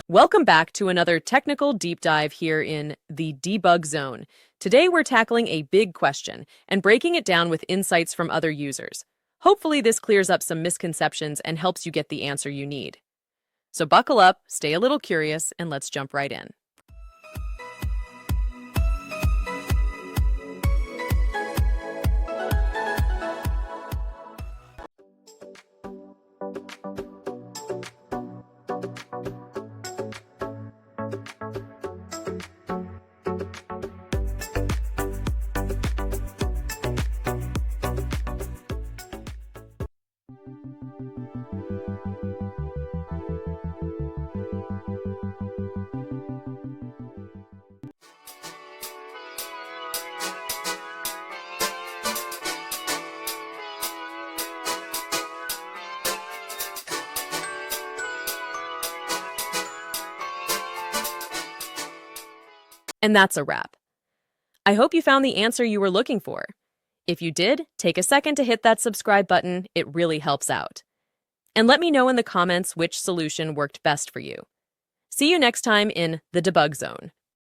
Welcome back to another technical deep dive here in the debug zone. Today we're tackling a big question and breaking it down with insights from other users. Hopefully this clears up some misconceptions and helps you get the answer you need. So buckle up, stay a little curious, and let's jump right in. And that's a wrap. I hope you found the answer you were looking for. If you did, take a second to hit that subscribe button. It really helps out. And let me know in the comments which solution worked best for you. See you next time in the debug zone.